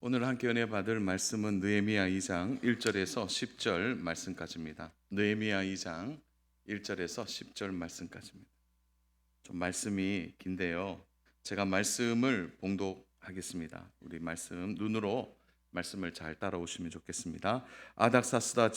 오늘 함께 은혜 받을 말씀은 느헤미야 2장 1절에서 10절 말씀까지입니다. 느헤미야 2장 1절에서 10절 말씀까지입니다. 좀 말씀이 긴데요. 제가 말씀을 봉독하겠습니다. 우리 말씀 눈으로 말씀을 잘 따라오시면 좋겠습니다. 아닥사스다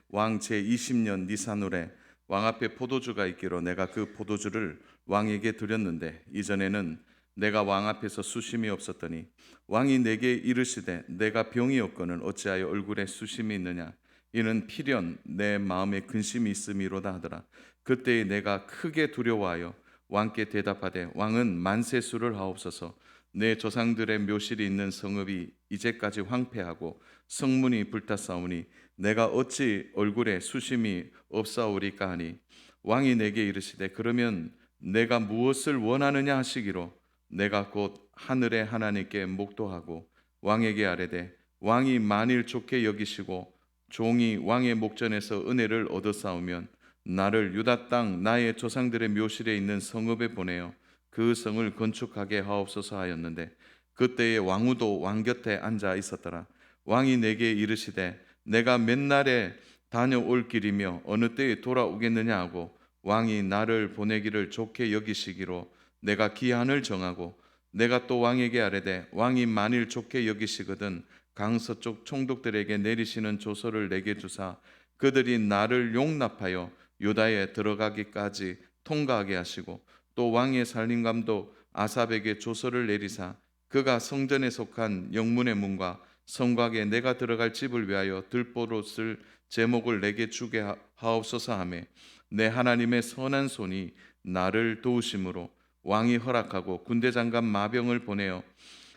왕 제20년 니산월에 왕 앞에 포도주가 있기로 내가 그 포도주를 왕에게 드렸는데 이전에는 내가 왕 앞에서 수심이 없었더니 왕이 내게 이르시되 내가 병이 없거늘 어찌하여 얼굴에 수심이 있느냐 이는 필연 내 마음에 근심이 있음이로다 하더라. 그때에 내가 크게 두려워하여 왕께 대답하되 왕은 만세수를 하옵소서. 내 조상들의 묘실이 있는 성읍이 이제까지 황폐하고 성문이 불탔사오니 내가 어찌 얼굴에 수심이 없사오리까 하니 왕이 내게 이르시되 그러면 내가 무엇을 원하느냐 하시기로 내가 곧 하늘의 하나님께 목도하고 왕에게 아뢰되 왕이 만일 좋게 여기시고 종이 왕의 목전에서 은혜를 얻어싸우면 나를 유다 땅 나의 조상들의 묘실에 있는 성읍에 보내어 그 성을 건축하게 하옵소서 하였는데 그때에 왕후도 왕 곁에 앉아 있었더라. 왕이 내게 이르시되 내가 맨날에 다녀올 길이며 어느 때에 돌아오겠느냐 하고 왕이 나를 보내기를 좋게 여기시기로 내가 기한을 정하고 내가 또 왕에게 아뢰되 왕이 만일 좋게 여기시거든 강서쪽 총독들에게 내리시는 조서를 내게 주사 그들이 나를 용납하여 유다에 들어가기까지 통과하게 하시고 또 왕의 살림감독 아삽에게 조서를 내리사 그가 성전에 속한 영문의 문과 성곽에 내가 들어갈 집을 위하여 들보로 쓸 제목을 내게 주게 하옵소서 하매 내 하나님의 선한 손이 나를 도우심으로 왕이 허락하고 군대장관 마병을 보내어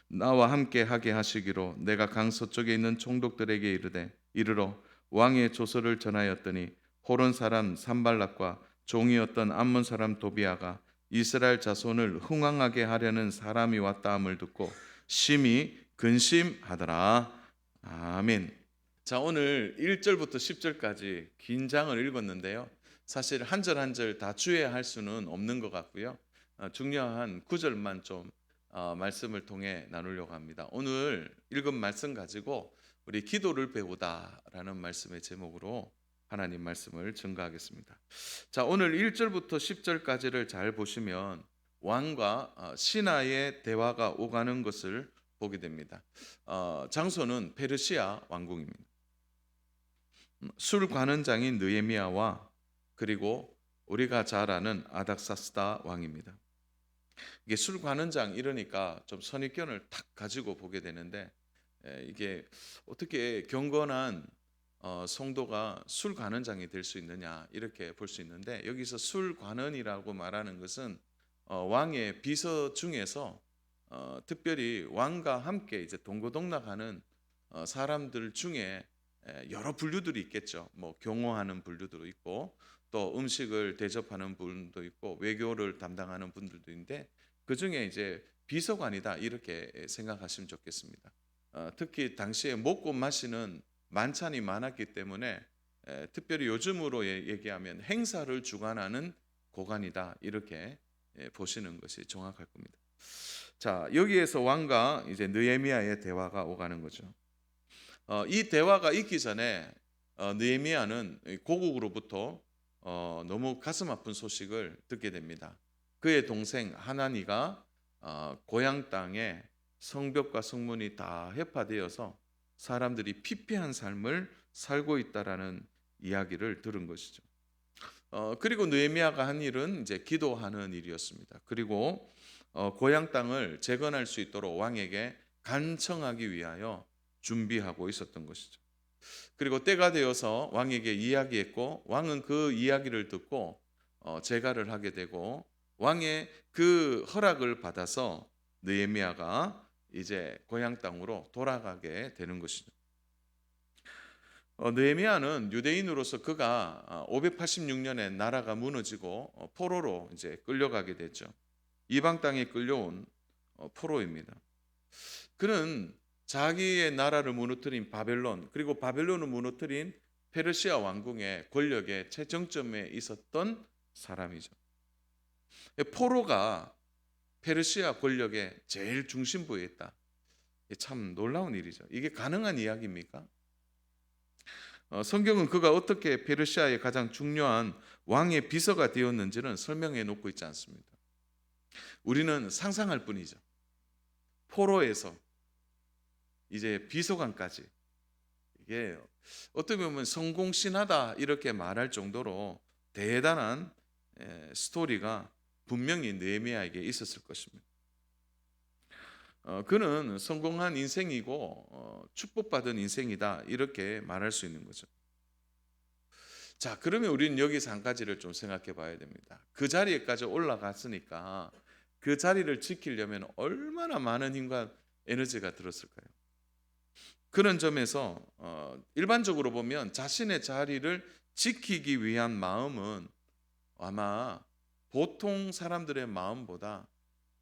나와 함께 하게 하시기로 내가 강서쪽에 있는 총독들에게 이르러 왕의 조서를 전하였더니 호론 사람 산발락과 종이었던 암몬 사람 도비아가 이스라엘 자손을 흥왕하게 하려는 사람이 왔다 함을 듣고 심히 근심하더라. 아멘. 자, 오늘 1절부터 10절까지 긴 장을 읽었는데요. 사실 한 절 한 절 다 주의할 수는 없는 것 같고요. 중요한 구절만 좀 말씀을 통해 나누려고 합니다. 오늘 읽은 말씀 가지고 우리 기도를 배우다라는 말씀의 제목으로 하나님 말씀을 증거하겠습니다. 자, 오늘 1절부터 10절까지를 잘 보시면 왕과 신하의 대화가 오가는 것을 보게 됩니다. 장소는 페르시아 왕궁입니다. 술 관원장인 느헤미야와 그리고 우리가 잘 아는 아닥사스다 왕입니다. 이게 술 관원장 이러니까 좀 선입견을 탁 가지고 보게 되는데 이게 어떻게 경건한 성도가 술 관원장이 될 수 있느냐 이렇게 볼 수 있는데 여기서 술 관원이라고 말하는 것은 왕의 비서 중에서 특별히 왕과 함께 이제 동고동락하는 사람들 중에 여러 분류들이 있겠죠. 뭐 경호하는 분류도 있고 또 음식을 대접하는 분도 있고 외교를 담당하는 분들도 있는데 그 중에 이제 비서관이다 이렇게 생각하시면 좋겠습니다. 특히 당시에 먹고 마시는 만찬이 많았기 때문에 특별히 요즘으로 얘기하면 행사를 주관하는 고관이다 이렇게 보시는 것이 정확할 겁니다. 자, 여기에서 왕과 이제 느헤미야의 대화가 오가는 거죠. 이 대화가 있기 전에 느헤미야는 고국으로부터 너무 가슴 아픈 소식을 듣게 됩니다. 그의 동생 하나니가 고향 땅에 성벽과 성문이 다 해파되어서 사람들이 피폐한 삶을 살고 있다라는 이야기를 들은 것이죠. 그리고 느헤미야가 한 일은 이제 기도하는 일이었습니다. 그리고 고향 땅을 재건할 수 있도록 왕에게 간청하기 위하여 준비하고 있었던 것이죠. 그리고 때가 되어서 왕에게 이야기했고 왕은 그 이야기를 듣고 재가를 하게 되고 왕의 그 허락을 받아서 느헤미야가 이제 고향 땅으로 돌아가게 되는 것이죠. 느헤미야는 유대인으로서 그가 586년에 나라가 무너지고 포로로 이제 끌려가게 됐죠. 이방 땅에 끌려온 포로입니다. 그는 자기의 나라를 무너뜨린 바벨론 그리고 바벨론을 무너뜨린 페르시아 왕궁의 권력의 최정점에 있었던 사람이죠. 포로가 페르시아 권력의 제일 중심부에 있다. 참 놀라운 일이죠. 이게 가능한 이야기입니까? 성경은 그가 어떻게 페르시아의 가장 중요한 왕의 비서가 되었는지는 설명해 놓고 있지 않습니다. 우리는 상상할 뿐이죠. 포로에서 이제 비서관까지, 이게 어떻게 보면 성공신하다 이렇게 말할 정도로 대단한 스토리가 분명히 느헤미야에게 있었을 것입니다. 그는 성공한 인생이고 축복받은 인생이다 이렇게 말할 수 있는 거죠. 자, 그러면 우리는 여기서 한 가지를 좀 생각해 봐야 됩니다. 그 자리에까지 올라갔으니까 그 자리를 지키려면 얼마나 많은 힘과 에너지가 들었을까요? 그런 점에서 일반적으로 보면 자신의 자리를 지키기 위한 마음은 아마 보통 사람들의 마음보다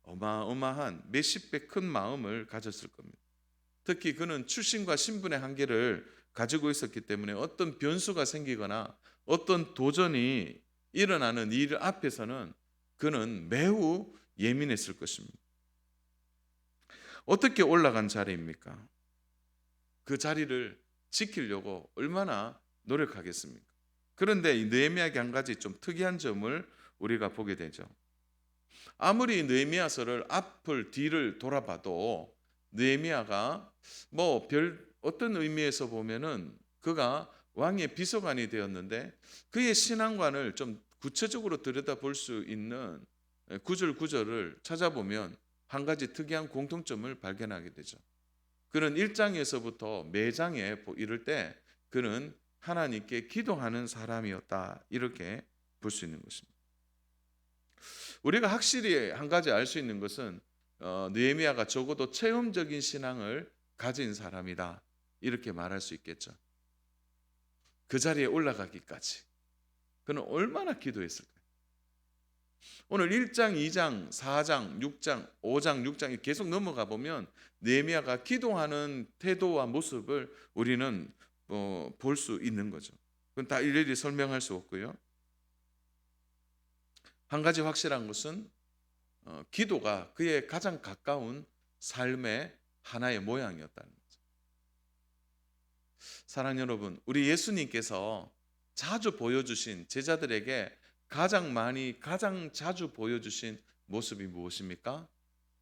어마어마한 몇십 배 큰 마음을 가졌을 겁니다. 특히 그는 출신과 신분의 한계를 가지고 있었기 때문에 어떤 변수가 생기거나 어떤 도전이 일어나는 일 앞에서는 그는 매우 예민했을 것입니다. 어떻게 올라간 자리입니까? 그 자리를 지키려고 얼마나 노력하겠습니까? 그런데 이 느헤미야에게 한 가지 좀 특이한 점을 우리가 보게 되죠. 아무리 느헤미야서를 앞을 뒤를 돌아봐도 느헤미야가 뭐 별 어떤 의미에서 보면은 그가 왕의 비서관이 되었는데 그의 신앙관을 좀 구체적으로 들여다볼 수 있는 구절구절을 찾아보면 한 가지 특이한 공통점을 발견하게 되죠. 그는 1장에서부터 매장에 이를 때 그는 하나님께 기도하는 사람이었다 이렇게 볼 수 있는 것입니다. 우리가 확실히 한 가지 알 수 있는 것은 느헤미야가 적어도 체험적인 신앙을 가진 사람이다 이렇게 말할 수 있겠죠. 그 자리에 올라가기까지 그는 얼마나 기도했을까요? 오늘 1장, 2장, 4장, 6장, 5장, 6장이 계속 넘어가 보면 느헤미야가 기도하는 태도와 모습을 우리는 볼 수 있는 거죠. 그건 다 일일이 설명할 수 없고요. 한 가지 확실한 것은 기도가 그의 가장 가까운 삶의 하나의 모양이었다는 거죠. 사랑하는 여러분, 우리 예수님께서 자주 보여주신 제자들에게 가장 자주 보여주신 모습이 무엇입니까?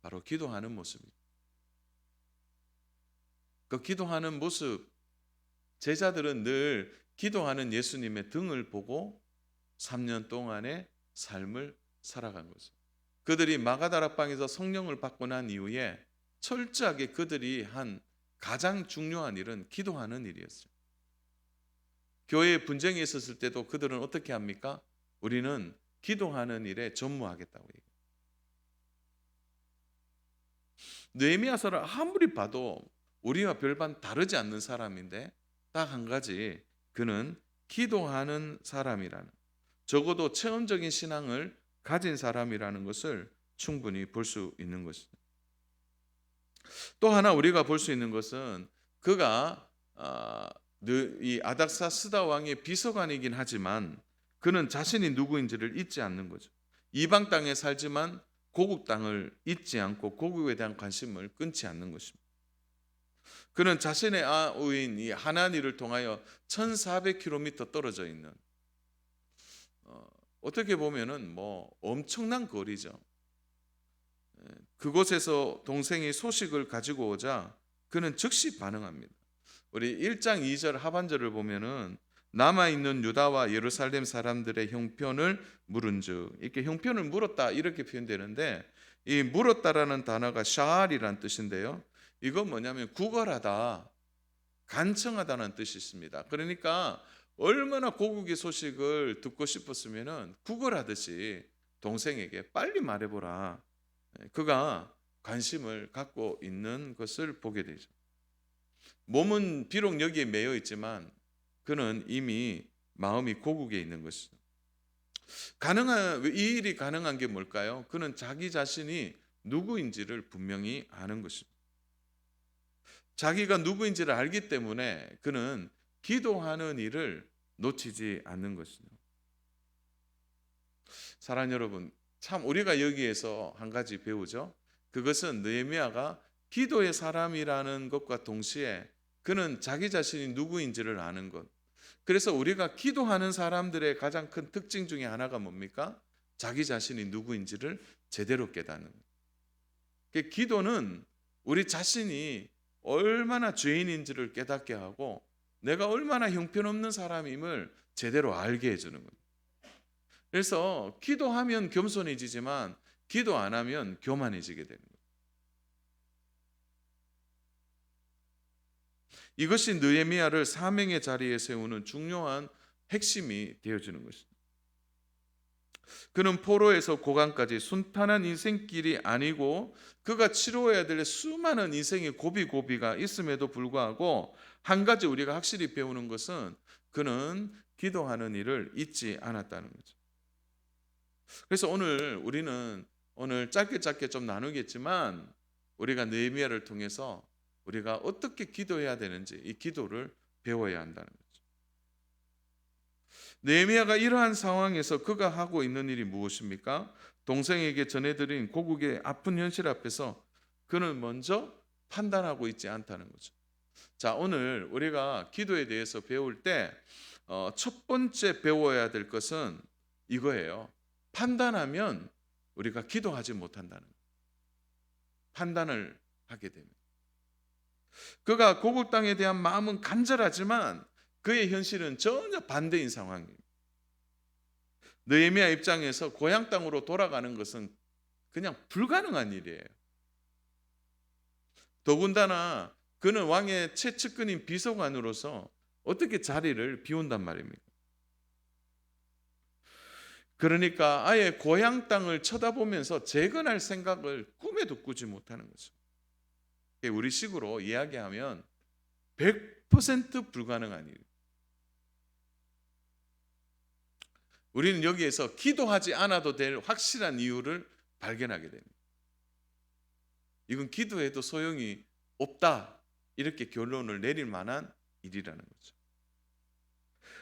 바로 기도하는 모습입니다. 그 기도하는 모습, 제자들은 늘 기도하는 예수님의 등을 보고 3년 동안의 삶을 살아간 거죠. 그들이 마가다락방에서 성령을 받고 난 이후에 철저하게 그들이 한 가장 중요한 일은 기도하는 일이었어요. 교회에 분쟁이 있었을 때도 그들은 어떻게 합니까? 우리는 기도하는 일에 전무하겠다고 얘기해요. 느헤미야서를 아무리 봐도 우리와 별반 다르지 않는 사람인데 딱 한 가지, 그는 기도하는 사람이라는, 적어도 체험적인 신앙을 가진 사람이라는 것을 충분히 볼 수 있는 것입니다. 또 하나 우리가 볼 수 있는 것은 그가 이 아닥사스다 왕의 비서관이긴 하지만 그는 자신이 누구인지를 잊지 않는 거죠. 이방 땅에 살지만 고국 땅을 잊지 않고 고국에 대한 관심을 끊지 않는 것입니다. 그는 자신의 아우인 이 하나니를 통하여 1400km 떨어져 있는 어떻게 보면은 뭐 엄청난 거리죠. 그곳에서 동생이 소식을 가지고 오자 그는 즉시 반응합니다. 우리 1장 2절 하반절을 보면은 남아있는 유다와 예루살렘 사람들의 형편을 물은즉, 이렇게 형편을 물었다 이렇게 표현되는데 이 물었다라는 단어가 샤알이란 뜻인데요. 이건 뭐냐면 구걸하다, 간청하다는 뜻이 있습니다. 그러니까 얼마나 고국의 소식을 듣고 싶었으면은 구걸하듯이 동생에게 빨리 말해보라. 그가 관심을 갖고 있는 것을 보게 되죠. 몸은 비록 여기에 매여 있지만 그는 이미 마음이 고국에 있는 것이죠. 이 일이 가능한 게 뭘까요? 그는 자기 자신이 누구인지를 분명히 아는 것입니다. 자기가 누구인지를 알기 때문에 그는 기도하는 일을 놓치지 않는 것이죠. 사랑하는 여러분, 참 우리가 여기에서 한 가지 배우죠. 그것은 느헤미야가 기도의 사람이라는 것과 동시에 그는 자기 자신이 누구인지를 아는 것. 그래서 우리가 기도하는 사람들의 가장 큰 특징 중에 하나가 뭡니까? 자기 자신이 누구인지를 제대로 깨닫는 것. 기도는 우리 자신이 얼마나 죄인인지를 깨닫게 하고 내가 얼마나 형편없는 사람임을 제대로 알게 해주는 거예요. 그래서 기도하면 겸손해지지만 기도 안 하면 교만해지게 되는 거예요. 이것이 느헤미야를 사명의 자리에 세우는 중요한 핵심이 되어지는 것입니다. 그는 포로에서 고관까지 순탄한 인생길이 아니고 그가 치루어야 될 수많은 인생의 고비고비가 있음에도 불구하고 한 가지 우리가 확실히 배우는 것은 그는 기도하는 일을 잊지 않았다는 거죠. 그래서 우리는 짧게 좀 나누겠지만 우리가 느헤미야를 통해서 우리가 어떻게 기도해야 되는지 이 기도를 배워야 한다는 거죠. 느헤미야가 이러한 상황에서 그가 하고 있는 일이 무엇입니까? 동생에게 전해드린 고국의 아픈 현실 앞에서 그는 먼저 판단하고 있지 않다는 거죠. 자, 오늘 우리가 기도에 대해서 배울 때 첫 번째 배워야 될 것은 이거예요. 판단하면 우리가 기도하지 못한다는 거예요. 판단을 하게 됩니다. 그가 고국 땅에 대한 마음은 간절하지만 그의 현실은 전혀 반대인 상황입니다. 느헤미야 입장에서 고향 땅으로 돌아가는 것은 그냥 불가능한 일이에요. 더군다나 그는 왕의 최측근인 비서관으로서 어떻게 자리를 비운단 말입니까? 그러니까 아예 고향 땅을 쳐다보면서 재건할 생각을 꿈에도 꾸지 못하는 거죠. 우리 식으로 이야기하면 100% 불가능한 일. 우리는 여기에서 기도하지 않아도 될 확실한 이유를 발견하게 됩니다. 이건 기도해도 소용이 없다. 이렇게 결론을 내릴 만한 일이라는 거죠.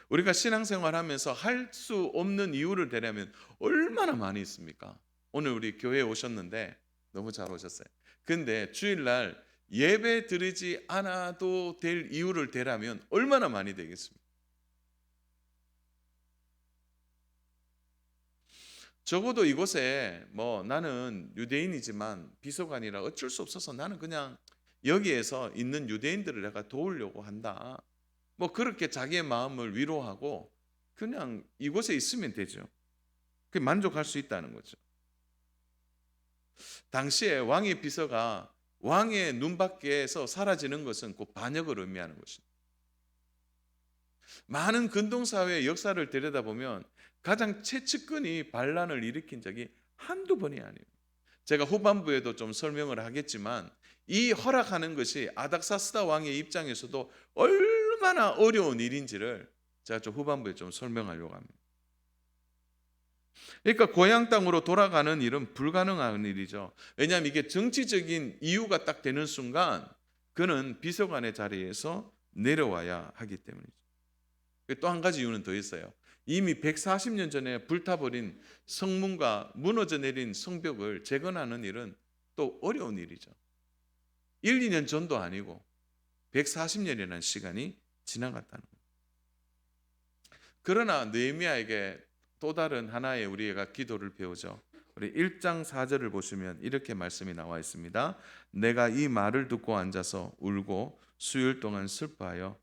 우리가 신앙생활하면서 할 수 없는 이유를 대려면 얼마나 많이 있습니까? 오늘 우리 교회에 오셨는데 너무 잘 오셨어요. 근데 주일날 예배 드리지 않아도 될 이유를 대라면 얼마나 많이 되겠습니까? 적어도 이곳에 나는 유대인이지만 비서관이라 어쩔 수 없어서 나는 그냥 여기에서 있는 유대인들을 내가 도우려고 한다. 그렇게 자기의 마음을 위로하고 그냥 이곳에 있으면 되죠. 그게 만족할 수 있다는 거죠. 당시에 왕의 비서가 왕의 눈밖에서 사라지는 것은 곧 반역을 의미하는 것입니다. 많은 근동사회의 역사를 들여다보면 가장 최측근이 반란을 일으킨 적이 한두 번이 아니에요. 제가 후반부에도 좀 설명을 하겠지만 이 허락하는 것이 아닥사스다 왕의 입장에서도 얼마나 어려운 일인지를 제가 좀 후반부에 좀 설명하려고 합니다. 그러니까 고향 땅으로 돌아가는 일은 불가능한 일이죠. 왜냐하면 이게 정치적인 이유가 딱 되는 순간 그는 비서관의 자리에서 내려와야 하기 때문이죠. 또 한 가지 이유는 더 있어요. 이미 140년 전에 불타버린 성문과 무너져 내린 성벽을 재건하는 일은 또 어려운 일이죠. 1, 2년 전도 아니고 140년이라는 시간이 지나갔다는 거예요. 그러나 느헤미야에게 또 다른 하나의 우리가 기도를 배우죠. 우리 1장 4절을 보시면 이렇게 말씀이 나와 있습니다. 내가 이 말을 듣고 앉아서 울고 수일 동안 슬퍼하여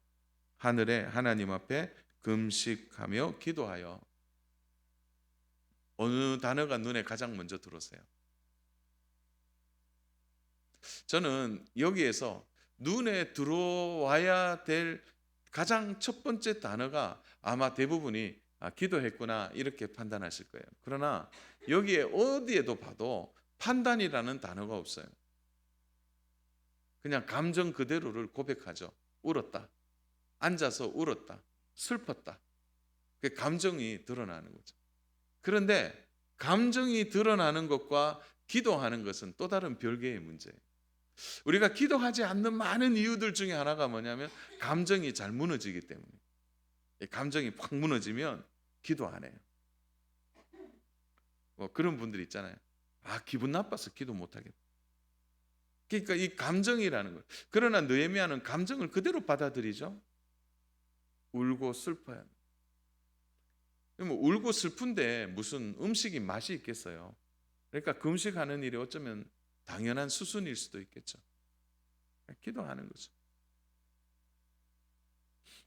하늘의 하나님 앞에 금식하며 기도하여. 어느 단어가 눈에 가장 먼저 들어오세요? 저는 여기에서 눈에 들어와야 될 가장 첫 번째 단어가 아마 대부분이 기도했구나 이렇게 판단하실 거예요. 그러나 여기에 어디에도 봐도 판단이라는 단어가 없어요. 그냥 감정 그대로를 고백하죠. 울었다. 앉아서 울었다. 슬펐다. 그 감정이 드러나는 거죠. 그런데 감정이 드러나는 것과 기도하는 것은 또 다른 별개의 문제예요. 우리가 기도하지 않는 많은 이유들 중에 하나가 뭐냐면 감정이 잘 무너지기 때문에. 감정이 확 무너지면 기도 안 해요. 그런 분들 있잖아요. 기분 나빠서 기도 못 하겠다. 그러니까 이 감정이라는 거예요. 그러나 느헤미야는 감정을 그대로 받아들이죠. 울고 슬퍼야 합니다. 뭐 울고 슬픈데 무슨 음식이 맛이 있겠어요. 그러니까 금식하는 일이 어쩌면 당연한 수순일 수도 있겠죠. 기도하는 거죠.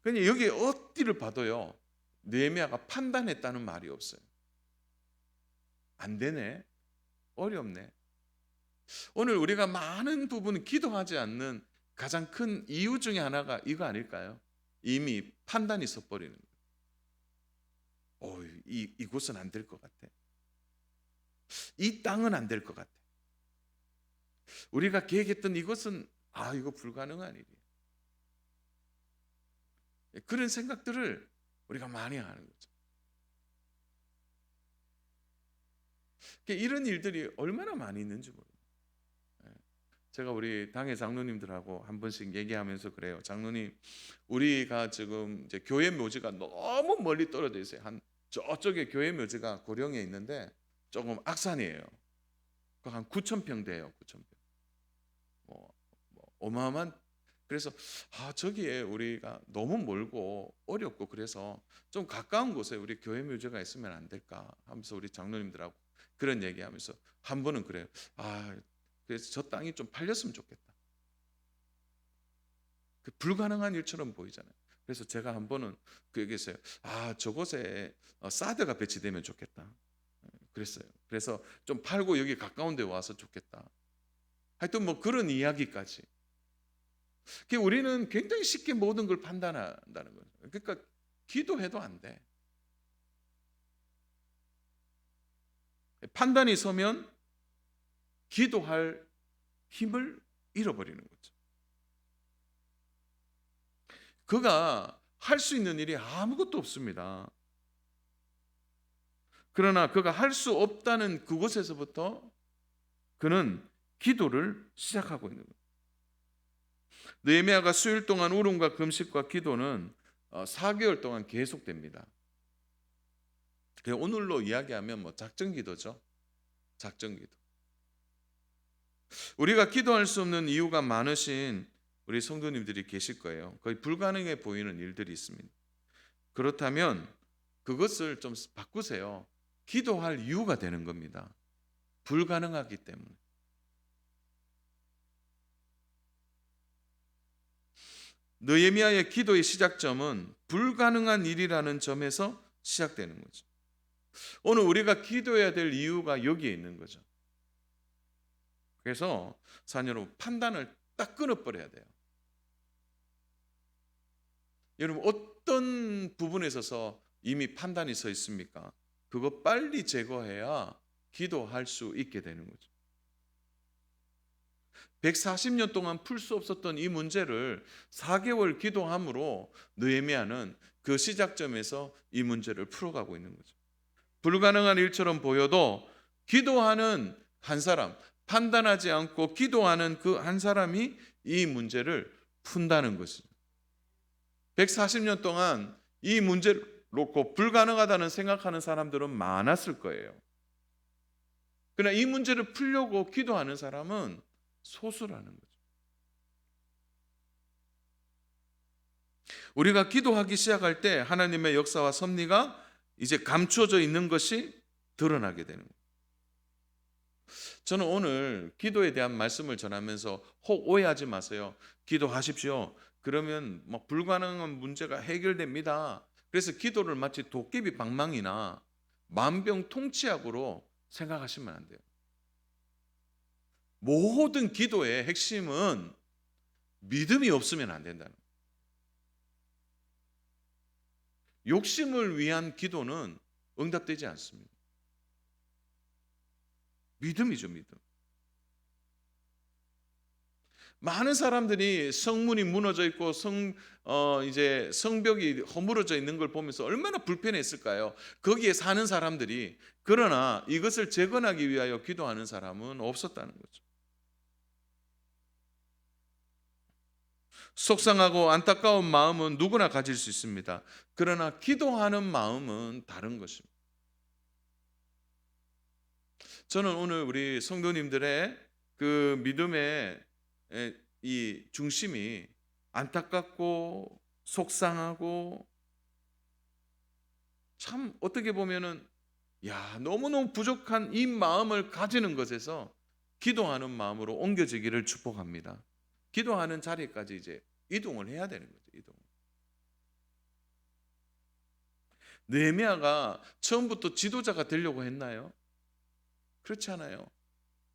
그러니 여기 어디를 봐도요, 느헤미야가 판단했다는 말이 없어요. 안 되네, 어렵네. 오늘 우리가 많은 부분 기도하지 않는 가장 큰 이유 중에 하나가 이거 아닐까요? 이미 판단이 섰버리는 거예요. 이곳은 안 될 것 같아. 이 땅은 안 될 것 같아. 우리가 계획했던 이것은 이거 불가능한 일이에요. 그런 생각들을 우리가 많이 하는 거죠. 이런 일들이 얼마나 많이 있는지 모르겠어요. 제가 우리 당의 장로님들하고 한 번씩 얘기하면서 그래요. 장로님, 우리가 지금 이제 교회 묘지가 너무 멀리 떨어져 있어요. 저쪽에 교회 묘지가 고령에 있는데 조금 악산이에요. 한 9,000평 돼요. 9,000평. 어마어마한. 그래서 저기에 우리가 너무 멀고 어렵고 그래서 좀 가까운 곳에 우리 교회 묘지가 있으면 안 될까 하면서 우리 장로님들하고 그런 얘기하면서 한 번은 그래요. 그래서 저 땅이 좀 팔렸으면 좋겠다. 그 불가능한 일처럼 보이잖아요. 그래서 제가 한 번은 그 얘기했어요. 저곳에 사드가 배치되면 좋겠다. 그랬어요. 그래서 좀 팔고 여기 가까운 데 와서 좋겠다. 하여튼 뭐 그런 이야기까지. 우리는 굉장히 쉽게 모든 걸 판단한다는 거죠. 그러니까 기도해도 안 돼. 판단이 서면 기도할 힘을 잃어버리는 거죠. 그가 할 수 있는 일이 아무것도 없습니다. 그러나 그가 할 수 없다는 그곳에서부터 그는 기도를 시작하고 있는 거예요. 느헤미야가 수일 동안 울음과 금식과 기도는 4개월 동안 계속됩니다. 오늘로 이야기하면 뭐 작전기도죠. 작전기도. 우리가 기도할 수 없는 이유가 많으신 우리 성도님들이 계실 거예요. 거의 불가능해 보이는 일들이 있습니다. 그렇다면 그것을 좀 바꾸세요. 기도할 이유가 되는 겁니다. 불가능하기 때문에. 느헤미야의 기도의 시작점은 불가능한 일이라는 점에서 시작되는 거죠. 오늘 우리가 기도해야 될 이유가 여기에 있는 거죠. 그래서 사랑 여러분, 판단을 딱 끊어버려야 돼요. 여러분, 어떤 부분에 있어서 이미 판단이 서 있습니까? 그거 빨리 제거해야 기도할 수 있게 되는 거죠. 140년 동안 풀 수 없었던 이 문제를 4개월 기도함으로 느헤미야는 그 시작점에서 이 문제를 풀어가고 있는 거죠. 불가능한 일처럼 보여도 기도하는 한 사람, 판단하지 않고 기도하는 그 한 사람이 이 문제를 푼다는 것이죠. 140년 동안 이 문제를 놓고 불가능하다는 생각하는 사람들은 많았을 거예요. 그러나 이 문제를 풀려고 기도하는 사람은 소수라는 거죠. 우리가 기도하기 시작할 때 하나님의 역사와 섭리가 이제 감추어져 있는 것이 드러나게 되는 거예요. 저는 오늘 기도에 대한 말씀을 전하면서 혹 오해하지 마세요. 기도하십시오. 그러면 뭐 불가능한 문제가 해결됩니다. 그래서 기도를 마치 도깨비 방망이나 만병통치약으로 생각하시면 안 돼요. 모든 기도의 핵심은 믿음이 없으면 안 된다는 거예요. 욕심을 위한 기도는 응답되지 않습니다. 믿음이죠, 믿음. 많은 사람들이 성문이 무너져 있고 이제 성벽이 허물어져 있는 걸 보면서 얼마나 불편했을까요? 거기에 사는 사람들이. 그러나 이것을 재건하기 위하여 기도하는 사람은 없었다는 거죠. 속상하고 안타까운 마음은 누구나 가질 수 있습니다. 그러나 기도하는 마음은 다른 것입니다. 저는 오늘 우리 성도님들의 그 믿음의 이 중심이 안타깝고 속상하고 참 어떻게 보면은 너무너무 부족한 이 마음을 가지는 것에서 기도하는 마음으로 옮겨지기를 축복합니다. 기도하는 자리까지 이제 이동을 해야 되는 거죠. 이동. 느헤미야가 처음부터 지도자가 되려고 했나요? 그렇지 않아요.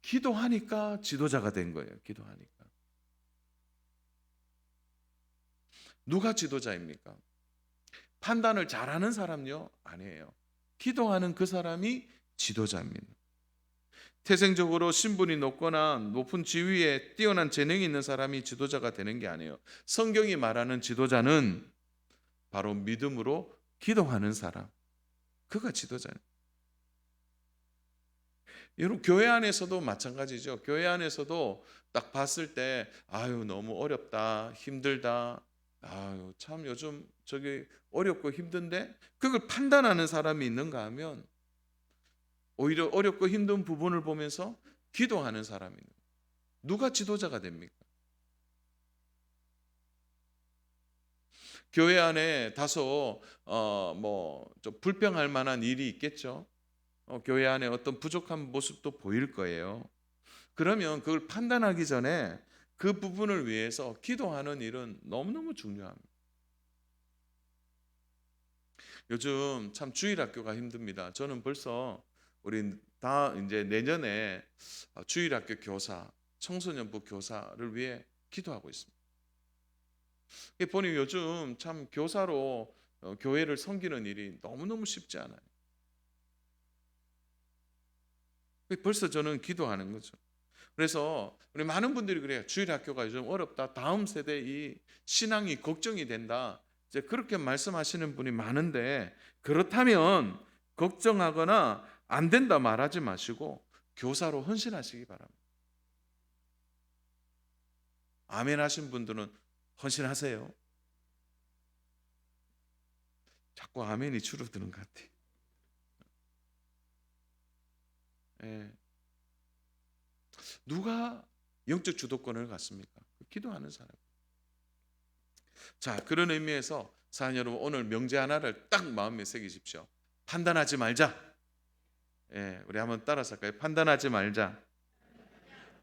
기도하니까 지도자가 된 거예요. 기도하니까. 누가 지도자입니까? 판단을 잘하는 사람요? 아니에요. 기도하는 그 사람이 지도자입니다. 태생적으로 신분이 높거나 높은 지위에 뛰어난 재능이 있는 사람이 지도자가 되는 게 아니에요. 성경이 말하는 지도자는 바로 믿음으로 기도하는 사람. 그가 지도자예요. 여러분, 교회 안에서도 마찬가지죠. 교회 안에서도 딱 봤을 때 너무 어렵다, 힘들다, 참 요즘 저기 어렵고 힘든데, 그걸 판단하는 사람이 있는가 하면 오히려 어렵고 힘든 부분을 보면서 기도하는 사람이 있는 거예요. 누가 지도자가 됩니까? 교회 안에 다소 좀 불평할 만한 일이 있겠죠. 교회 안에 어떤 부족한 모습도 보일 거예요. 그러면 그걸 판단하기 전에 그 부분을 위해서 기도하는 일은 너무너무 중요합니다. 요즘 참 주일학교가 힘듭니다. 저는 벌써 우리 다 이제 내년에 주일학교 교사, 청소년부 교사를 위해 기도하고 있습니다. 보니 요즘 참 교사로 교회를 섬기는 일이 너무너무 쉽지 않아요. 벌써 저는 기도하는 거죠. 그래서 우리 많은 분들이 그래요. 주일학교가 요즘 어렵다. 다음 세대 이 신앙이 걱정이 된다. 이제 그렇게 말씀하시는 분이 많은데, 그렇다면 걱정하거나 안 된다 말하지 마시고 교사로 헌신하시기 바랍니다. 아멘 하신 분들은 헌신하세요. 자꾸 아멘이 줄어드는 것 같아요. 누가 영적 주도권을 갖습니까? 기도하는 사람. 자, 그런 의미에서 사랑하는 여러분, 오늘 명제 하나를 딱 마음에 새기십시오. 판단하지 말자. 우리 한번 따라서 할까요? 판단하지 말자.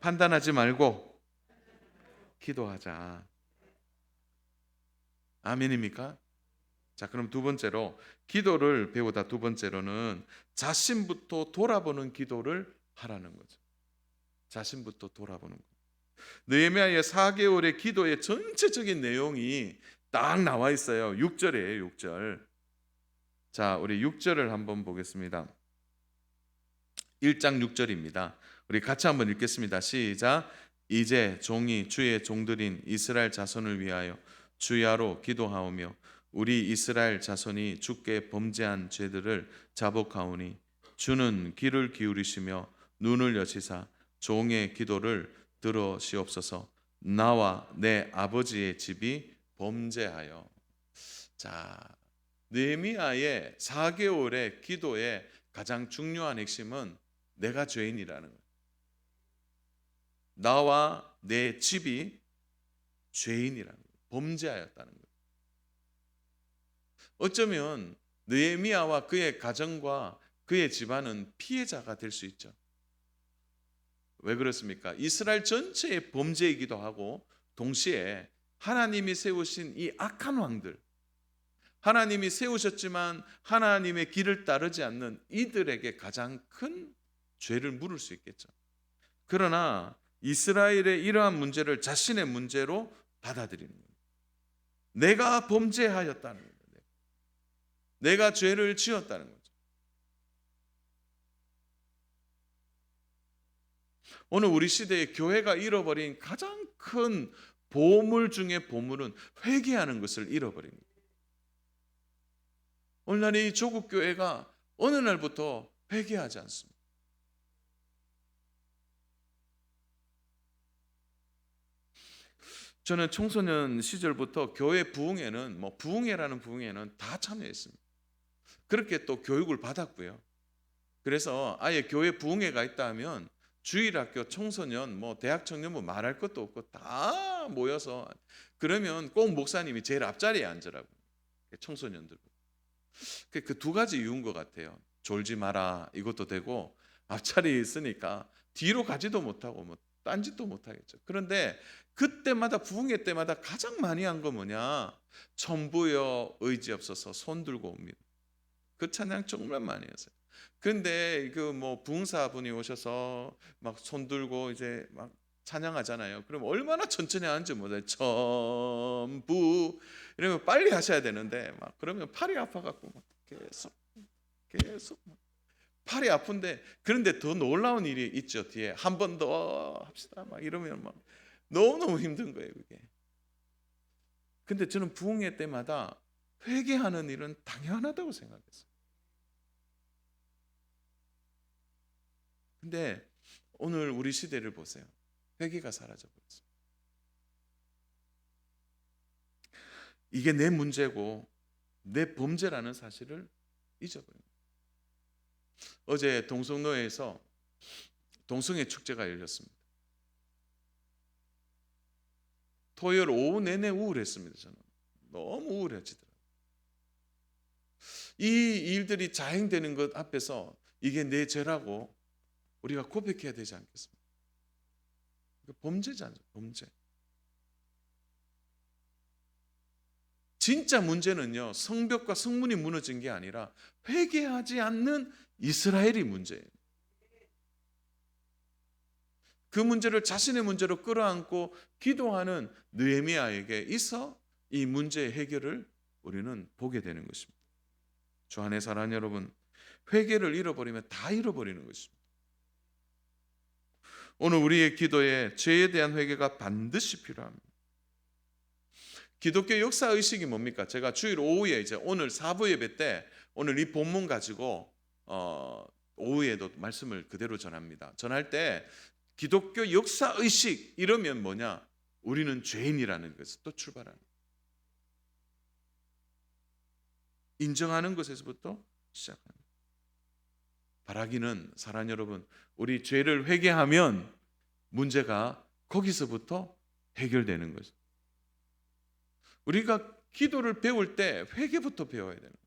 판단하지 말고 기도하자. 아멘입니까? 자, 그럼 두 번째로 기도를 배우다 두 번째로는 자신부터 돌아보는 기도를 하라는 거죠. 자신부터 돌아보는 거. 느헤미야의 4개월의 기도의 전체적인 내용이 딱 나와 있어요. 6절이에요. 6절. 자, 우리 6절을 한번 보겠습니다. 1장 6절입니다. 우리 같이 한번 읽겠습니다. 시작. 이제 종이 주의 종들인 이스라엘 자손을 위하여 주야로 기도하오며 우리 이스라엘 자손이 주께 범죄한 죄들을 자복하오니 주는 귀를 기울이시며 눈을 여시사 종의 기도를 들으시옵소서. 나와 내 아버지의 집이 범죄하여. 자, 느헤미야의 4개월의 기도의 가장 중요한 핵심은 내가 죄인이라는 거예요. 나와 내 집이 죄인이라는 거예요. 범죄하였다는 거예요. 어쩌면 느헤미야와 그의 가정과 그의 집안은 피해자가 될 수 있죠. 왜 그렇습니까? 이스라엘 전체의 범죄이기도 하고 동시에 하나님이 세우신 이 악한 왕들, 하나님이 세우셨지만 하나님의 길을 따르지 않는 이들에게 가장 큰 죄를 물을 수 있겠죠. 그러나 이스라엘의 이러한 문제를 자신의 문제로 받아들이는 거예요. 내가 범죄하였다는 거예요. 내가 죄를 지었다는 거죠. 오늘 우리 시대에 교회가 잃어버린 가장 큰 보물 중의 보물은 회개하는 것을 잃어버린 거예요. 오늘날 이 조국 교회가 어느 날부터 회개하지 않습니다. 저는 청소년 시절부터 교회 부흥회는 부흥회라는 부흥회는 다 참여했습니다. 그렇게 또 교육을 받았고요. 그래서 아예 교회 부흥회가 있다 하면 주일학교 청소년, 뭐 대학 청년부 말할 것도 없고 다 모여서 그러면 꼭 목사님이 제일 앞자리에 앉으라고 청소년들. 그 두 가지 이유인 것 같아요. 졸지 마라 이것도 되고 앞자리에 있으니까 뒤로 가지도 못하고 뭐 딴짓도 못하겠죠. 그런데 그때마다 부흥회 때마다 가장 많이 한 거 뭐냐? 천부여 의지 없어서 손 들고 옵니다. 그 찬양 정말 많이 했어요. 근데 그 뭐 부흥사분이 오셔서 막 손 들고 이제 막 찬양하잖아요. 그럼 얼마나 천천히 하는지 몰라요. 천부 이러면 빨리 하셔야 되는데 막 그러면 팔이 아파갖고 막 계속 팔이 아픈데 그런데 더 놀라운 일이 있죠. 뒤에 한 번 더 합시다 막 이러면 막 너무너무 힘든 거예요 그게. 근데 저는 부흥회 때마다 회개하는 일은 당연하다고 생각했어요. 근데 오늘 우리 시대를 보세요. 회개가 사라져버렸어요. 이게 내 문제고 내 범죄라는 사실을 잊어버립니다. 어제 동성로에서 동성애 축제가 열렸습니다. 토요일 오후 내내 우울했습니다. 저는 너무 우울해지더라고요. 이 일들이 자행되는 것 앞에서 이게 내 죄라고 우리가 고백해야 되지 않겠습니까? 범죄잖아요. 범죄. 진짜 문제는요, 성벽과 성문이 무너진 게 아니라 회개하지 않는 이스라엘이 문제예요. 그 문제를 자신의 문제로 끌어안고 기도하는 느헤미야에게 있어 이 문제의 해결을 우리는 보게 되는 것입니다. 주 안에 사랑하는 여러분, 회개를 잃어버리면 다 잃어버리는 것입니다. 오늘 우리의 기도에 죄에 대한 회개가 반드시 필요합니다. 기독교 역사 의식이 뭡니까? 제가 주일 오후에 이제 오늘 4부 예배 때 오늘 이 본문 가지고 오후에도 말씀을 그대로 전합니다. 전할 때 기독교 역사 의식 이러면 뭐냐? 우리는 죄인이라는 것에서 또 출발하는 거예요. 인정하는 것에서부터 시작합니다. 바라기는 사랑하는 여러분, 우리 죄를 회개하면 문제가 거기서부터 해결되는 거죠. 우리가 기도를 배울 때 회개부터 배워야 되는 거예요.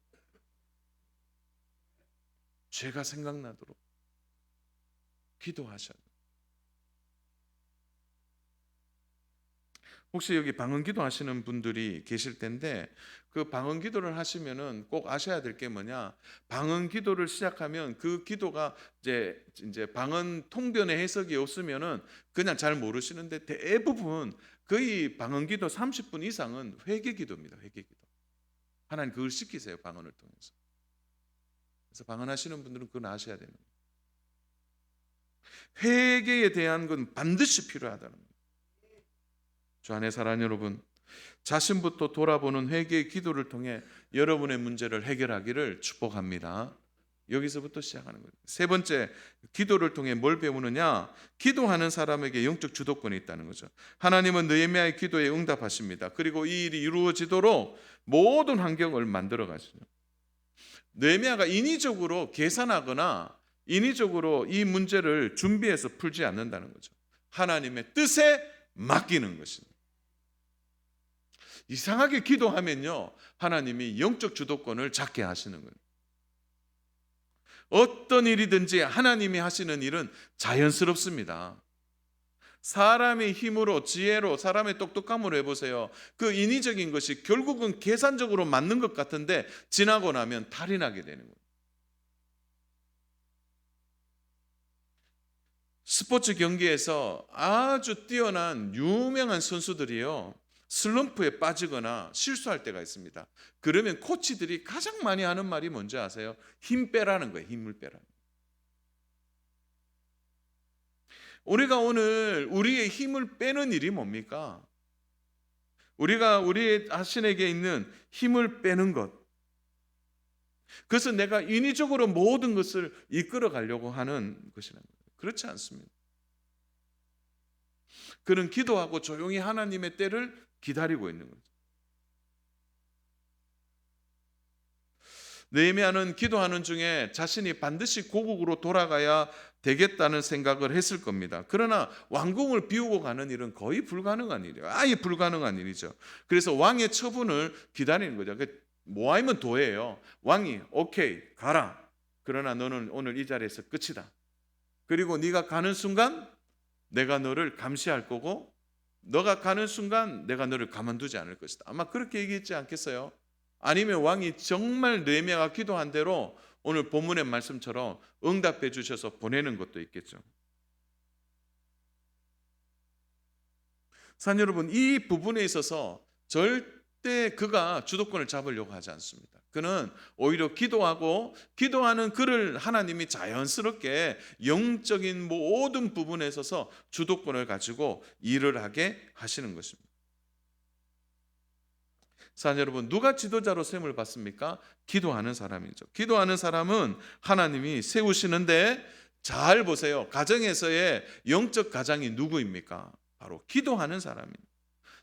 죄가 생각나도록 기도하셔야 돼요. 혹시 여기 방언기도 하시는 분들이 계실 텐데 그 방언기도를 하시면은 꼭 아셔야 될 게 뭐냐? 방언기도를 시작하면 그 기도가 이제 방언 통변의 해석이 없으면은 그냥 잘 모르시는데 대부분 거의 방언기도 30분 이상은 회개기도입니다. 회개기도. 하나님 그걸 시키세요. 방언을 통해서. 그래서 방언하시는 분들은 그건 아셔야 됩니다. 회개에 대한 건 반드시 필요하다는 거예요. 주 안에 사랑하는 여러분, 자신부터 돌아보는 회개의 기도를 통해 여러분의 문제를 해결하기를 축복합니다. 여기서부터 시작하는 거예요. 세 번째, 기도를 통해 뭘 배우느냐? 기도하는 사람에게 영적 주도권이 있다는 거죠. 하나님은 느헤미야의 기도에 응답하십니다. 그리고 이 일이 이루어지도록 모든 환경을 만들어 가시죠. 느헤미야가 인위적으로 계산하거나 인위적으로 이 문제를 준비해서 풀지 않는다는 거죠. 하나님의 뜻에 맡기는 것입니다. 이상하게 기도하면요, 하나님이 영적 주도권을 잡게 하시는 거예요. 어떤 일이든지 하나님이 하시는 일은 자연스럽습니다. 사람의 힘으로, 지혜로, 사람의 똑똑함으로 해보세요. 그 인위적인 것이 결국은 계산적으로 맞는 것 같은데 지나고 나면 탈이 나게 되는 거예요. 스포츠 경기에서 아주 뛰어난 유명한 선수들이요, 슬럼프에 빠지거나 실수할 때가 있습니다. 그러면 코치들이 가장 많이 하는 말이 뭔지 아세요? 힘 빼라는 거예요. 힘을 빼라는 거예요. 우리가 오늘 우리의 힘을 빼는 일이 뭡니까? 우리가 우리의 자신에게 있는 힘을 빼는 것. 그래서 내가 인위적으로 모든 것을 이끌어 가려고 하는 것이라는 거예요. 그렇지 않습니다. 그는 기도하고 조용히 하나님의 때를 기다리고 있는 거죠. 느헤미야는 기도하는 중에 자신이 반드시 고국으로 돌아가야 되겠다는 생각을 했을 겁니다. 그러나 왕궁을 비우고 가는 일은 거의 불가능한 일이에요. 아예 불가능한 일이죠. 그래서 왕의 처분을 기다리는 거죠. 모하임은 도예요. 왕이 오케이 가라. 그러나 너는 오늘 이 자리에서 끝이다. 그리고 네가 가는 순간 내가 너를 감시할 거고 너가 가는 순간 내가 너를 가만두지 않을 것이다. 아마 그렇게 얘기했지 않겠어요? 아니면 왕이 정말 느헤미야가 기도한 대로 오늘 본문의 말씀처럼 응답해 주셔서 보내는 것도 있겠죠. 사랑 여러분, 이 부분에 있어서 절대 그가 주도권을 잡으려고 하지 않습니다. 그는 오히려 기도하는 그를 하나님이 자연스럽게 영적인 모든 부분에 있어서 주도권을 가지고 일을 하게 하시는 것입니다. 사랑 여러분, 누가 지도자로 세움을 받습니까? 기도하는 사람이죠. 기도하는 사람은 하나님이 세우시는데 잘 보세요. 가정에서의 영적 가장이 누구입니까? 바로 기도하는 사람입니다.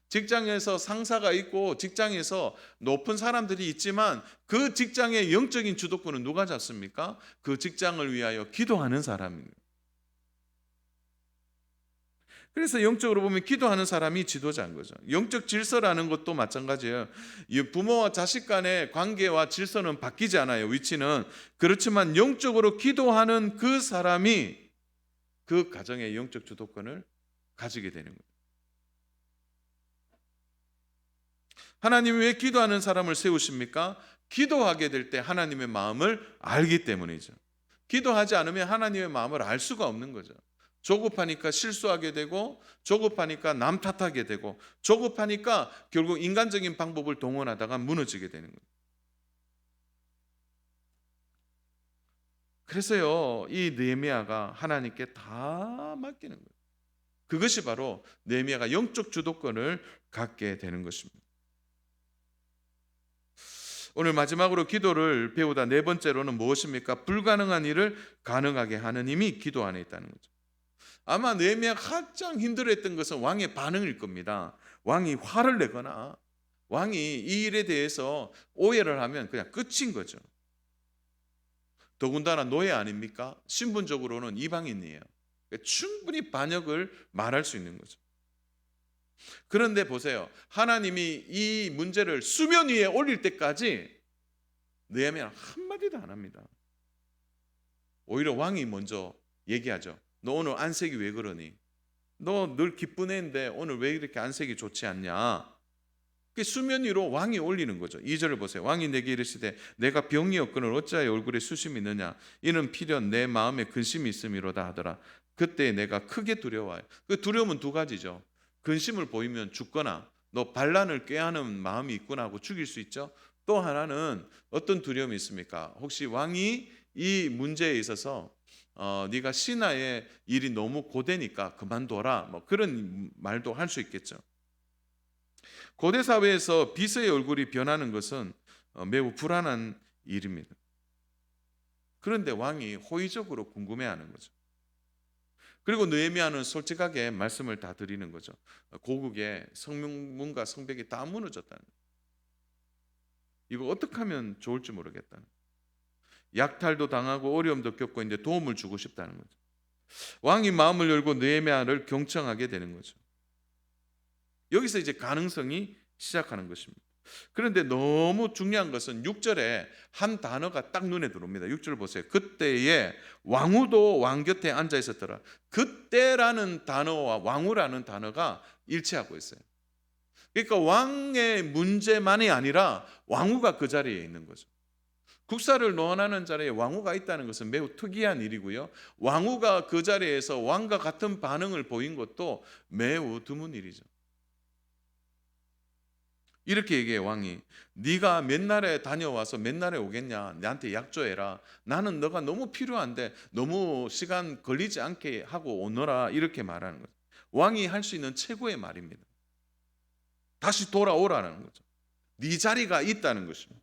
직장에서 상사가 있고 직장에서 높은 사람들이 있지만 그 직장의 영적인 주도권은 누가 잡습니까? 그 직장을 위하여 기도하는 사람입니다. 그래서 영적으로 보면 기도하는 사람이 지도자인 거죠. 영적 질서라는 것도 마찬가지예요. 부모와 자식 간의 관계와 질서는 바뀌지 않아요. 위치는. 그렇지만 영적으로 기도하는 그 사람이 그 가정의 영적 주도권을 가지게 되는 거예요. 하나님이 왜 기도하는 사람을 세우십니까? 기도하게 될 때 하나님의 마음을 알기 때문이죠. 기도하지 않으면 하나님의 마음을 알 수가 없는 거죠. 조급하니까 실수하게 되고 조급하니까 남 탓하게 되고 조급하니까 결국 인간적인 방법을 동원하다가 무너지게 되는 거예요. 그래서요, 이 느헤미야가 하나님께 다 맡기는 거예요. 그것이 바로 느헤미야가 영적 주도권을 갖게 되는 것입니다. 오늘 마지막으로 기도를 배우다 네 번째로는 무엇입니까? 불가능한 일을 가능하게 하는 힘이 기도 안에 있다는 거죠. 아마 느헤미야가 가장 힘들어했던 것은 왕의 반응일 겁니다. 왕이 화를 내거나 왕이 이 일에 대해서 오해를 하면 그냥 끝인 거죠. 더군다나 노예 아닙니까? 신분적으로는 이방인이에요. 충분히 반역을 말할 수 있는 거죠. 그런데 보세요. 하나님이 이 문제를 수면 위에 올릴 때까지 느헤미야는 한마디도 안 합니다. 오히려 왕이 먼저 얘기하죠. 너 오늘 안색이 왜 그러니? 너 늘 기쁜 애인데 오늘 왜 이렇게 안색이 좋지 않냐? 그 수면 위로 왕이 올리는 거죠. 2절을 보세요. 왕이 내게 이르시되 내가 병이 없거늘 어찌하여 얼굴에 수심이 있느냐? 이는 필연 내 마음에 근심이 있음이로다 하더라. 그때 내가 크게 두려워요. 그 두려움은 두 가지죠. 근심을 보이면 죽거나 너 반란을 꾀하는 마음이 있구나 하고 죽일 수 있죠. 또 하나는 어떤 두려움이 있습니까? 혹시 왕이 이 문제에 있어서 네가 신하의 일이 너무 고되니까 그만둬라, 뭐 그런 말도 할 수 있겠죠. 고대 사회에서 비서의 얼굴이 변하는 것은 매우 불안한 일입니다. 그런데 왕이 호의적으로 궁금해하는 거죠. 그리고 느헤미야는 솔직하게 말씀을 다 드리는 거죠. 고국의 성문과 성벽이 다 무너졌다는 거예요. 이거 어떻게 하면 좋을지 모르겠다는 거예요. 약탈도 당하고 어려움도 겪고 있는데 도움을 주고 싶다는 거죠. 왕이 마음을 열고 느헤미야를 경청하게 되는 거죠. 여기서 이제 가능성이 시작하는 것입니다. 그런데 너무 중요한 것은 6절에 한 단어가 딱 눈에 들어옵니다. 6절 보세요. 그때에 왕후도 왕 곁에 앉아 있었더라. 그때라는 단어와 왕후라는 단어가 일치하고 있어요. 그러니까 왕의 문제만이 아니라 왕후가 그 자리에 있는 거죠. 국사를 논하는 자리에 왕후가 있다는 것은 매우 특이한 일이고요. 왕후가 그 자리에서 왕과 같은 반응을 보인 것도 매우 드문 일이죠. 이렇게 얘기해 왕이. 네가 몇 날에 다녀와서 몇 날에 오겠냐? 나한테 약조해라. 나는 너가 너무 필요한데 너무 시간 걸리지 않게 하고 오너라. 이렇게 말하는 거죠. 왕이 할 수 있는 최고의 말입니다. 다시 돌아오라는 거죠. 네 자리가 있다는 것입니다.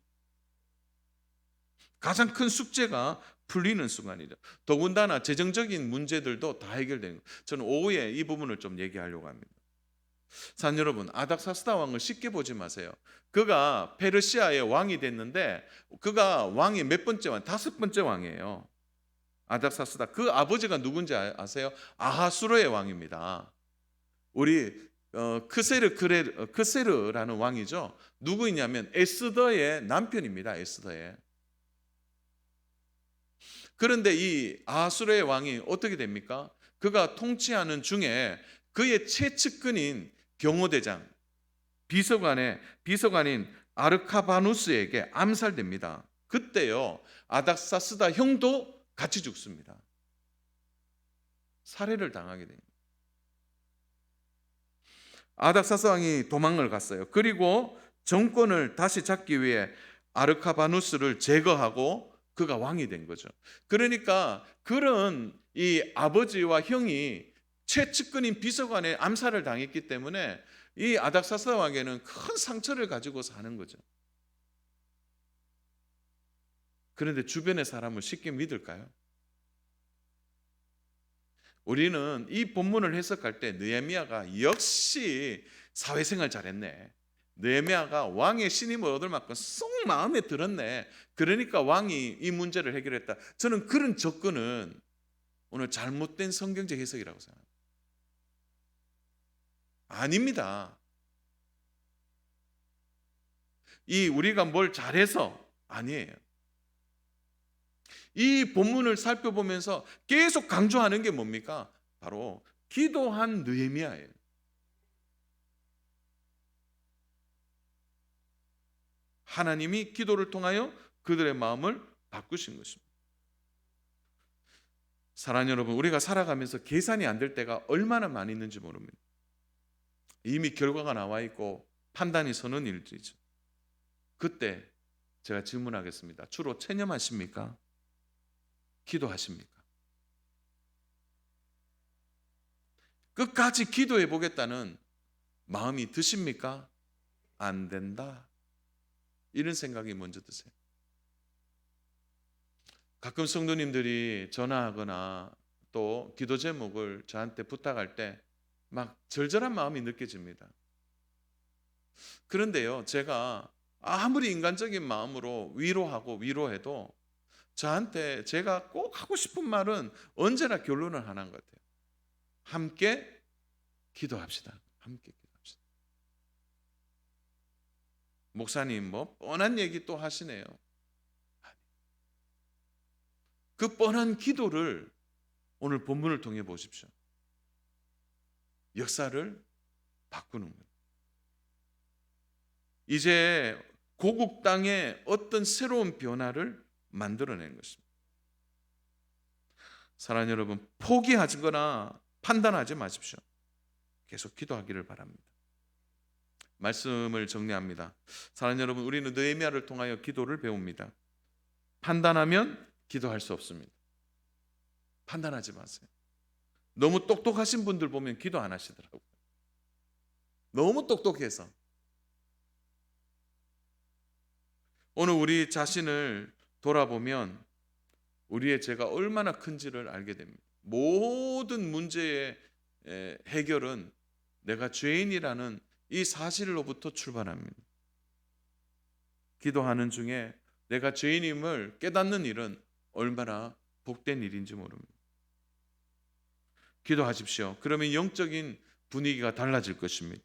가장 큰 숙제가 풀리는 순간이죠. 더군다나 재정적인 문제들도 다 해결되는 거예요. 저는 오후에 이 부분을 좀 얘기하려고 합니다. 산 여러분, 아닥사스다 왕을 쉽게 보지 마세요. 그가 페르시아의 왕이 됐는데 그가 왕이 몇 번째 왕? 5번째 왕이에요. 아닥사스다. 그 아버지가 누군지 아세요? 아하수르의 왕입니다. 우리 크세르라는 왕이죠. 누구이냐면 에스더의 남편입니다. 에스더의. 그런데 이 아하수르의 왕이 어떻게 됩니까? 그가 통치하는 중에 그의 최측근인 경호대장 비서관인 아르카바누스에게 암살됩니다. 그때요 아닥사스다 형도 같이 죽습니다. 살해를 당하게 됩니다. 아닥사스 왕이 도망을 갔어요. 그리고 정권을 다시 잡기 위해 아르카바누스를 제거하고 그가 왕이 된 거죠. 그러니까 그런 이 아버지와 형이 최측근인 비서관의 암살을 당했기 때문에 이 아닥사스 왕에게는 큰 상처를 가지고 사는 거죠. 그런데 주변의 사람을 쉽게 믿을까요? 우리는 이 본문을 해석할 때 느헤미야가 역시 사회생활 잘했네. 느헤미야가 왕의 신임을 얻을 만큼 쏙 마음에 들었네. 그러니까 왕이 이 문제를 해결했다. 저는 그런 접근은 오늘 잘못된 성경적 해석이라고 생각합니다. 아닙니다. 이 우리가 뭘 잘해서 아니에요. 이 본문을 살펴보면서 계속 강조하는 게 뭡니까? 바로 기도한 느헤미야예요. 하나님이 기도를 통하여 그들의 마음을 바꾸신 것입니다. 사랑하는 여러분, 우리가 살아가면서 계산이 안 될 때가 얼마나 많이 있는지 모릅니다. 이미 결과가 나와 있고 판단이 서는 일들이죠. 그때 제가 질문하겠습니다. 주로 체념하십니까? 기도하십니까? 끝까지 기도해 보겠다는 마음이 드십니까? 안 된다. 이런 생각이 먼저 드세요. 가끔 성도님들이 전화하거나 또 기도 제목을 저한테 부탁할 때 막 절절한 마음이 느껴집니다. 그런데요, 제가 아무리 인간적인 마음으로 위로해도 저한테 제가 꼭 하고 싶은 말은 언제나 결론은 하나인 것 같아요. 함께 기도합시다. 함께 기도합시다. 목사님 뭐 뻔한 얘기 또 하시네요. 그 뻔한 기도를 오늘 본문을 통해 보십시오. 역사를 바꾸는 거예요. 이제 고국 땅에 어떤 새로운 변화를 만들어낸 것입니다. 사랑하는 여러분, 포기하거나 판단하지 마십시오. 계속 기도하기를 바랍니다. 말씀을 정리합니다. 사랑하는 여러분, 우리는 느헤미야를 통하여 기도를 배웁니다. 판단하면 기도할 수 없습니다. 판단하지 마세요. 너무 똑똑하신 분들 보면 기도 안 하시더라고요. 너무 똑똑해서. 오늘 우리 자신을 돌아보면 우리의 죄가 얼마나 큰지를 알게 됩니다. 모든 문제의 해결은 내가 죄인이라는 이 사실로부터 출발합니다. 기도하는 중에 내가 죄인임을 깨닫는 일은 얼마나 복된 일인지 모릅니다. 기도하십시오. 그러면 영적인 분위기가 달라질 것입니다.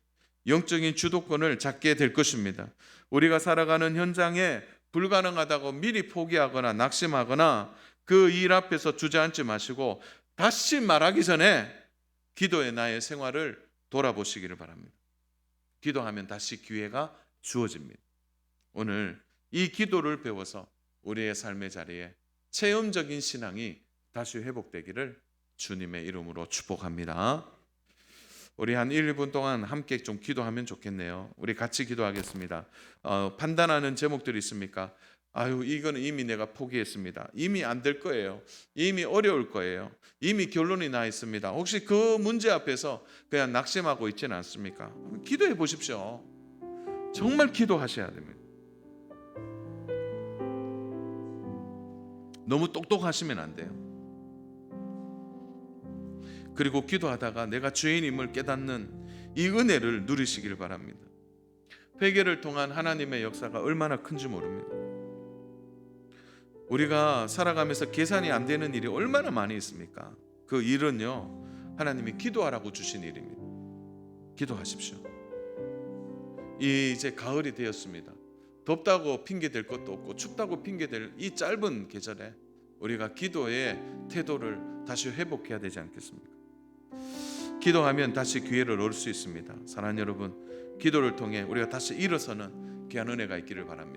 영적인 주도권을 잡게 될 것입니다. 우리가 살아가는 현장에 불가능하다고 미리 포기하거나 낙심하거나 그 일 앞에서 주저앉지 마시고 다시 말하기 전에 기도의 나의 생활을 돌아보시기를 바랍니다. 기도하면 다시 기회가 주어집니다. 오늘 이 기도를 배워서 우리의 삶의 자리에 체험적인 신앙이 다시 회복되기를 주님의 이름으로 축복합니다. 우리 한 1, 2분 동안 함께 좀 기도하면 좋겠네요. 우리 같이 기도하겠습니다. 판단하는 제목들이 있습니까? 아유, 이거는 이미 내가 포기했습니다. 이미 안 될 거예요. 이미 어려울 거예요. 이미 결론이 나 있습니다. 혹시 그 문제 앞에서 그냥 낙심하고 있지는 않습니까? 기도해 보십시오. 정말 기도하셔야 됩니다. 너무 똑똑하시면 안 돼요. 그리고 기도하다가 내가 죄인임을 깨닫는 이 은혜를 누리시길 바랍니다. 회개를 통한 하나님의 역사가 얼마나 큰지 모릅니다. 우리가 살아가면서 계산이 안 되는 일이 얼마나 많이 있습니까? 그 일은요, 하나님이 기도하라고 주신 일입니다. 기도하십시오. 이제 가을이 되었습니다. 덥다고 핑계 댈 것도 없고 춥다고 핑계 댈 이 짧은 계절에 우리가 기도의 태도를 다시 회복해야 되지 않겠습니까? 기도하면 다시 기회를 얻을 수 있습니다. 사랑하는 여러분, 기도를 통해 우리가 다시 일어서는 귀한 은혜가 있기를 바랍니다.